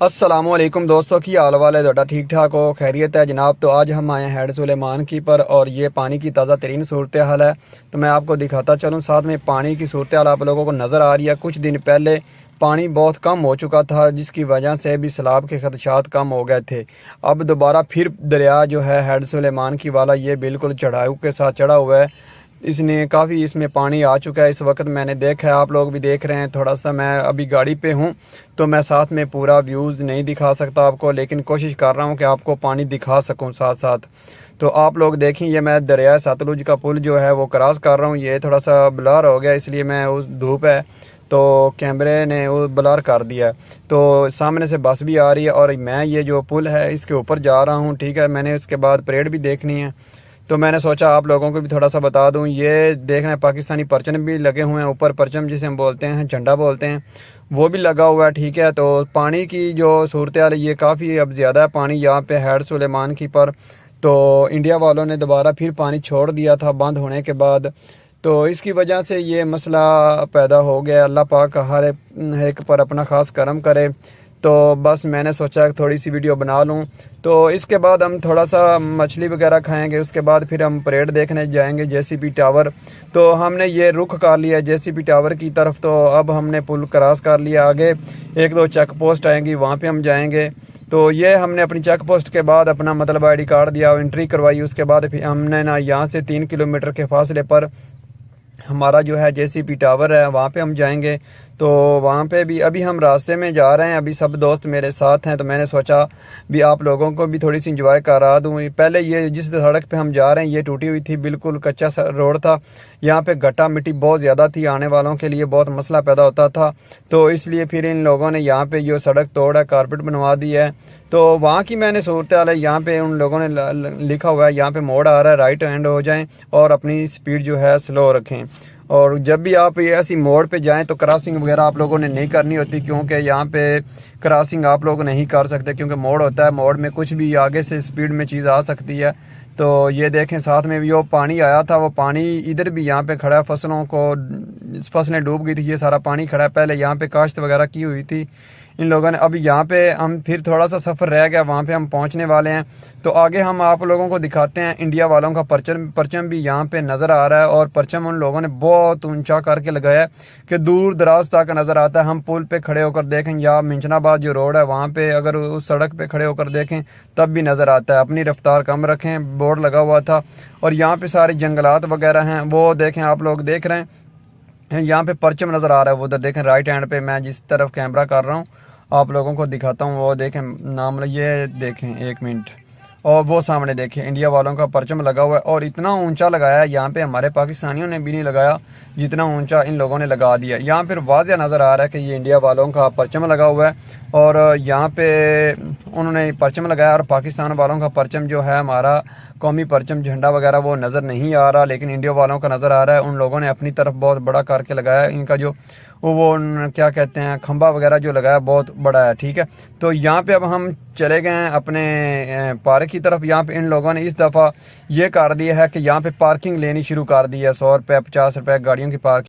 अस्सलामुअलैकुम दोस्तों की हाल वाल है ਤੁਹਾਡਾ ठीक ठाक हो खैरियत है जनाब। तो आज हम आए हैं हेड सुलेमान की पर और ये पानी की ताज़ा तरीन सूरत हाल है। तो मैं आपको दिखाता चलूँ, साथ में पानी की सूरत हाल आप लोगों को नज़र आ रही है। कुछ दिन पहले पानी बहुत कम हो चुका था जिसकी वजह से भी सैलाब के खदशात कम हो गए थे। अब दोबारा फिर दरिया जो है हेड सुलेमान की वाला ये बिल्कुल चढ़ाऊ के साथ चढ़ा हुआ है। इसने काफ़ी इसमें पानी आ चुका है। इस वक्त मैंने देखा है, आप लोग भी देख रहे हैं। थोड़ा सा मैं अभी गाड़ी पे हूँ तो मैं साथ में पूरा व्यूज़ नहीं दिखा सकता आपको, लेकिन कोशिश कर रहा हूँ कि आपको पानी दिखा सकूँ साथ साथ। तो आप लोग देखें, ये मैं दरिया सतलुज का पुल जो है वो क्रॉस कर रहा हूँ। ये थोड़ा सा ब्लर हो गया इसलिए मैं उस धूप है तो कैमरे ने वो ब्लर कर दिया। तो सामने से बस भी आ रही है और मैं ये जो पुल है इसके ऊपर जा रहा हूँ। ठीक है, मैंने उसके बाद परेड भी देखनी है तो मैंने सोचा आप लोगों को भी थोड़ा सा बता दूं। ये देखना है, पाकिस्तानी परचम भी लगे हुए हैं ऊपर। परचम जिसे हम बोलते हैं, झंडा बोलते हैं, वो भी लगा हुआ है। ठीक है, तो पानी की जो सूरत हाल है ये काफ़ी अब ज़्यादा है पानी यहाँ पे हेड सुलेमान की पर। तो इंडिया वालों ने दोबारा फिर पानी छोड़ दिया था बंद होने के बाद, तो इसकी वजह से ये मसला पैदा हो गया। अल्लाह पाक हर एक पर अपना ख़ास करम करे। तो बस मैंने सोचा थोड़ी सी वीडियो बना लूँ। तो इसके बाद हम थोड़ा सा मछली वगैरह खाएंगे, उसके बाद फिर हम परेड देखने जाएंगे जेसीबी टावर। तो हमने ये रुख कर लिया जेसीबी टावर की तरफ। तो अब हमने पुल क्रॉस कर लिया। आगे एक दो चेक पोस्ट आएंगी, वहाँ पे हम जाएंगे। तो ये हमने अपनी चेक पोस्ट के बाद अपना मतलब आईडी कार्ड दिया, एंट्री करवाई। उसके बाद फिर हमने ना यहाँ से 3 किलोमीटर के फासले पर हमारा जो है जेसीबी टावर है, वहाँ पे हम जाएंगे। तो वहाँ पे भी अभी हम रास्ते में जा रहे हैं, अभी सब दोस्त मेरे साथ हैं। तो मैंने सोचा भी आप लोगों को भी थोड़ी सी इंजॉय करा दूँ। पहले ये जिस सड़क पे हम जा रहे हैं ये टूटी हुई थी, बिल्कुल कच्चा रोड था। यहाँ पे गड्ढा मिट्टी बहुत ज़्यादा थी, आने वालों के लिए बहुत मसला पैदा होता था। तो इसलिए फिर इन लोगों ने यहाँ पे जो सड़क तोड़ा, कारपेट बनवा दी है। तो वहाँ की मैंने सूरत हाल है, यहाँ पे उन लोगों ने लिखा हुआ है यहाँ पे मोड़ आ रहा है, राइट हैंड हो जाएं और अपनी स्पीड जो है स्लो रखें। और जब भी आप ये ऐसी मोड़ पे जाएं तो क्रॉसिंग वगैरह आप लोगों ने नहीं करनी होती, क्योंकि यहाँ पे क्रॉसिंग आप लोग नहीं कर सकते क्योंकि मोड़ होता है। मोड़ में कुछ भी आगे से स्पीड में चीज़ आ सकती है। तो ये देखें, साथ में भी वो पानी आया था, वो पानी इधर भी यहाँ पे खड़ा है। फसलें डूब गई थी, ये सारा पानी खड़ा है। पहले यहाँ पे काश्त वगैरह की हुई थी इन लोगों ने। अभी यहाँ पे हम फिर थोड़ा सा सफ़र रह गया, वहाँ पे हम पहुँचने वाले हैं। तो आगे हम आप लोगों को दिखाते हैं। इंडिया वालों का परचम भी यहाँ पे नज़र आ रहा है और परचम उन लोगों ने बहुत ऊंचा करके लगाया है कि दूर दराज तक नज़र आता है। हम पुल पे खड़े होकर देखें या मिंचनाबाद जो रोड है वहाँ पे अगर उस सड़क पे खड़े होकर देखें तब भी नज़र आता है। अपनी रफ्तार कम रखें, बोर्ड लगा हुआ था। और यहाँ पे सारे जंगलात वगैरह हैं, वो देखें, आप लोग देख रहे हैं। यहाँ पे परचम नज़र आ रहा है, वो उधर देखें राइट हैंड पे। मैं जिस तरफ कैमरा कर रहा हूँ आप लोगों को दिखाता हूँ, वो देखें नाम, ये देखें 1 मिनट। और वो सामने देखें इंडिया वालों का परचम लगा हुआ है और इतना ऊंचा लगाया है यहाँ पे, हमारे पाकिस्तानियों ने भी नहीं लगाया जितना ऊंचा इन लोगों ने लगा दिया। यहाँ फिर वाज़ह नज़र आ रहा है कि ये इंडिया वालों का परचम लगा हुआ है और यहाँ पे उन्होंने परचम लगाया। और पाकिस्तान वालों का परचम जो है, हमारा कौमी परचम झंडा वगैरह, वो नज़र नहीं आ रहा, लेकिन इंडिया वालों का नज़र आ रहा है। उन लोगों ने अपनी तरफ बहुत बड़ा करके लगाया। इनका जो वो क्या कहते हैं, खंबा वगैरह जो लगाया बहुत बड़ा है। ठीक है, तो यहाँ पे अब हम चले गए हैं अपने पार्क की तरफ। यहाँ पे इन लोगों ने इस दफ़ा ये कर दिया है कि यहाँ पे पार्किंग लेनी शुरू कर दी है। 100 रुपये 50 रुपये गाड़ियों की पार्किंग।